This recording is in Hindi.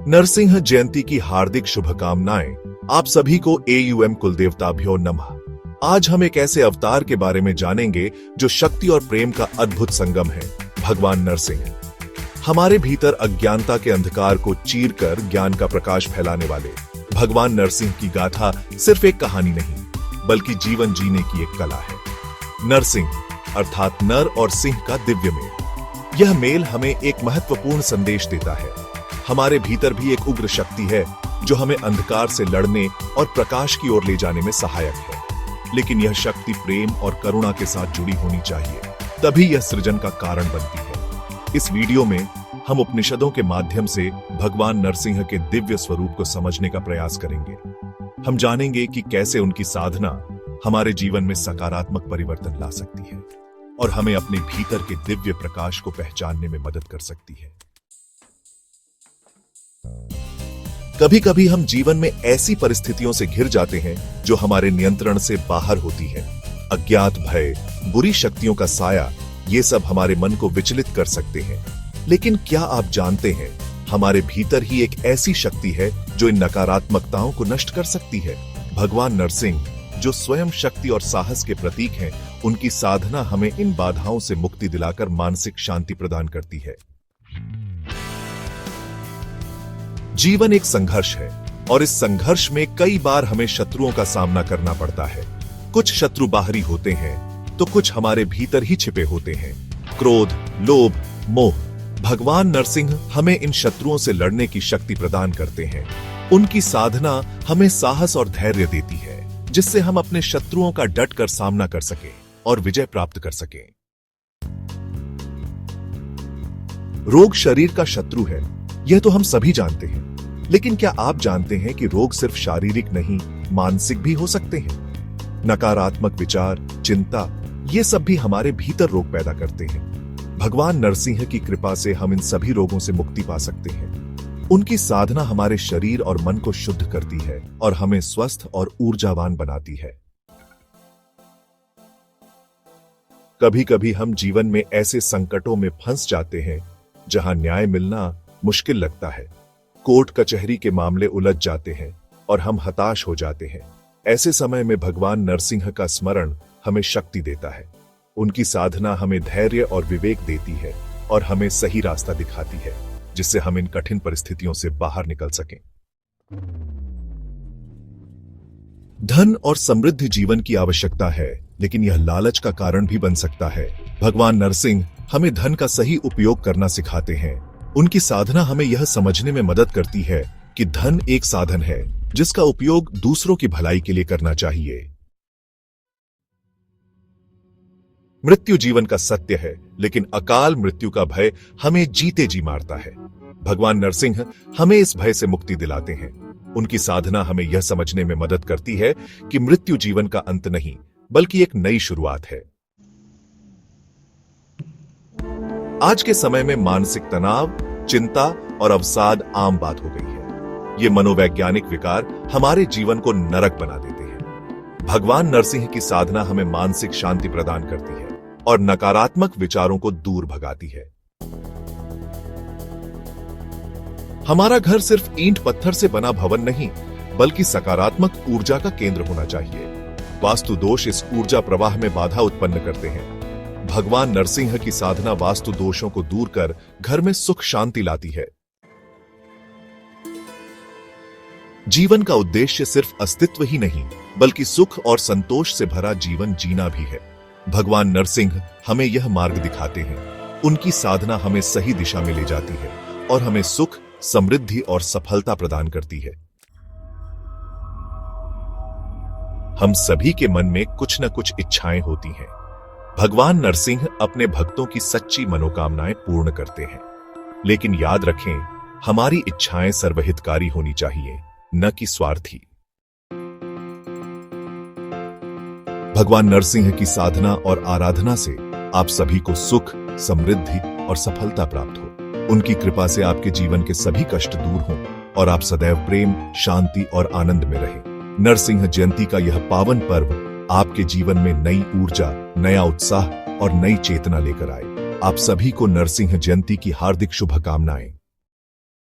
नरसिंह जयंती की हार्दिक शुभकामनाएं आप सभी को AUM कुलदेवताभ्यो नमः। आज हम एक ऐसे अवतार के बारे में जानेंगे जो शक्ति और प्रेम का अद्भुत संगम है, भगवान नरसिंह। हमारे भीतर अज्ञानता के अंधकार को चीरकर ज्ञान का प्रकाश फैलाने वाले भगवान नरसिंह की गाथा सिर्फ एक कहानी नहीं, बल्कि जीवन जीने की एक कला है। नरसिंह अर्थात नर और सिंह का दिव्य मेल। यह मेल हमें एक महत्वपूर्ण संदेश देता है। हमारे भीतर भी एक उग्र शक्ति है जो हमें अंधकार से लड़ने और प्रकाश की ओर ले जाने में सहायक है। लेकिन यह शक्ति प्रेम और करुणा के साथ जुड़ी होनी चाहिए, तभी यह सृजन का कारण बनती है। इस वीडियो में हम उपनिषदों के माध्यम से भगवान नरसिंह के दिव्य स्वरूप को समझने का प्रयास करेंगे। हम जानेंगे कि कैसे उनकी साधना हमारे जीवन में सकारात्मक परिवर्तन ला सकती है और हमें अपने भीतर के दिव्य प्रकाश को पहचानने में मदद कर सकती है। कभी कभी हम जीवन में ऐसी परिस्थितियों से घिर जाते हैं जो हमारे नियंत्रण से बाहर होती है। अज्ञात भय, बुरी शक्तियों का साया, ये सब हमारे मन को विचलित कर सकते हैं। लेकिन क्या आप जानते हैं, हमारे भीतर ही एक ऐसी शक्ति है जो इन नकारात्मकताओं को नष्ट कर सकती है। भगवान नरसिंह जो स्वयं शक्ति और साहस के प्रतीक हैं, उनकी साधना हमें इन बाधाओं से मुक्ति दिलाकर मानसिक शांति प्रदान करती है। जीवन एक संघर्ष है और इस संघर्ष में कई बार हमें शत्रुओं का सामना करना पड़ता है। कुछ शत्रु बाहरी होते हैं तो कुछ हमारे भीतर ही छिपे होते हैं। क्रोध, लोभ, मोह। भगवान नरसिंह हमें इन शत्रुओं से लड़ने की शक्ति प्रदान करते हैं। उनकी साधना हमें साहस और धैर्य देती है, जिससे हम अपने शत्रुओं का डट कर सामना कर सकें और विजय प्राप्त कर सकें। रोग शरीर का शत्रु है, यह तो हम सभी जानते हैं। लेकिन क्या आप जानते हैं कि रोग सिर्फ शारीरिक नहीं, मानसिक भी हो सकते हैं? नकारात्मक विचार, चिंता, ये सब भी हमारे भीतर रोग पैदा करते हैं। भगवान नरसिंह की कृपा से हम इन सभी रोगों से मुक्ति पा सकते हैं। उनकी साधना हमारे शरीर और मन को शुद्ध करती है और हमें स्वस्थ और ऊर्जावान बनाती है। कभी कभी हम जीवन में ऐसे संकटों में फंस जाते हैं जहां न्याय मिलना मुश्किल लगता है। कोर्ट कचहरी के मामले उलझ जाते हैं और हम हताश हो जाते हैं। ऐसे समय में भगवान नरसिंह का स्मरण हमें शक्ति देता है। उनकी साधना हमें धैर्य और विवेक देती है और हमें सही रास्ता दिखाती है, जिससे हम इन कठिन परिस्थितियों से बाहर निकल सकें। धन और समृद्धि जीवन की आवश्यकता है, लेकिन यह लालच का कारण भी बन सकता है। भगवान नरसिंह हमें धन का सही उपयोग करना सिखाते हैं। उनकी साधना हमें यह समझने में मदद करती है कि धन एक साधन है जिसका उपयोग दूसरों की भलाई के लिए करना चाहिए। मृत्यु जीवन का सत्य है, लेकिन अकाल मृत्यु का भय हमें जीते जी मारता है। भगवान नरसिंह हमें इस भय से मुक्ति दिलाते हैं। उनकी साधना हमें यह समझने में मदद करती है कि मृत्यु जीवन का अंत नहीं, बल्कि एक नई शुरुआत है। आज के समय में मानसिक तनाव, चिंता और अवसाद आम बात हो गई है। ये मनोवैज्ञानिक विकार हमारे जीवन को नरक बना देते हैं। भगवान नरसिंह की साधना हमें मानसिक शांति प्रदान करती है और नकारात्मक विचारों को दूर भगाती है। हमारा घर सिर्फ ईंट पत्थर से बना भवन नहीं, बल्कि सकारात्मक ऊर्जा का केंद्र होना चाहिए। वास्तु दोष इस ऊर्जा प्रवाह में बाधा उत्पन्न करते हैं। भगवान नरसिंह की साधना वास्तु दोषों को दूर कर घर में सुख शांति लाती है। जीवन का उद्देश्य सिर्फ अस्तित्व ही नहीं, बल्कि सुख और संतोष से भरा जीवन जीना भी है। भगवान नरसिंह हमें यह मार्ग दिखाते हैं। उनकी साधना हमें सही दिशा में ले जाती है और हमें सुख, समृद्धि और सफलता प्रदान करती है। हम सभी के मन में कुछ न कुछ इच्छाएं होती हैं। भगवान नरसिंह अपने भक्तों की सच्ची मनोकामनाएं पूर्ण करते हैं। लेकिन याद रखें, हमारी इच्छाएं सर्वहितकारी होनी चाहिए, न कि स्वार्थी। भगवान नरसिंह की साधना और आराधना से आप सभी को सुख, समृद्धि और सफलता प्राप्त हो। उनकी कृपा से आपके जीवन के सभी कष्ट दूर हों और आप सदैव प्रेम, शांति और आनंद में रहें। नरसिंह जयंती का यह पावन पर्व आपके जीवन में नई ऊर्जा, नया उत्साह और नई चेतना लेकर आए। आप सभी को नरसिंह जयंती की हार्दिक शुभकामनाएं।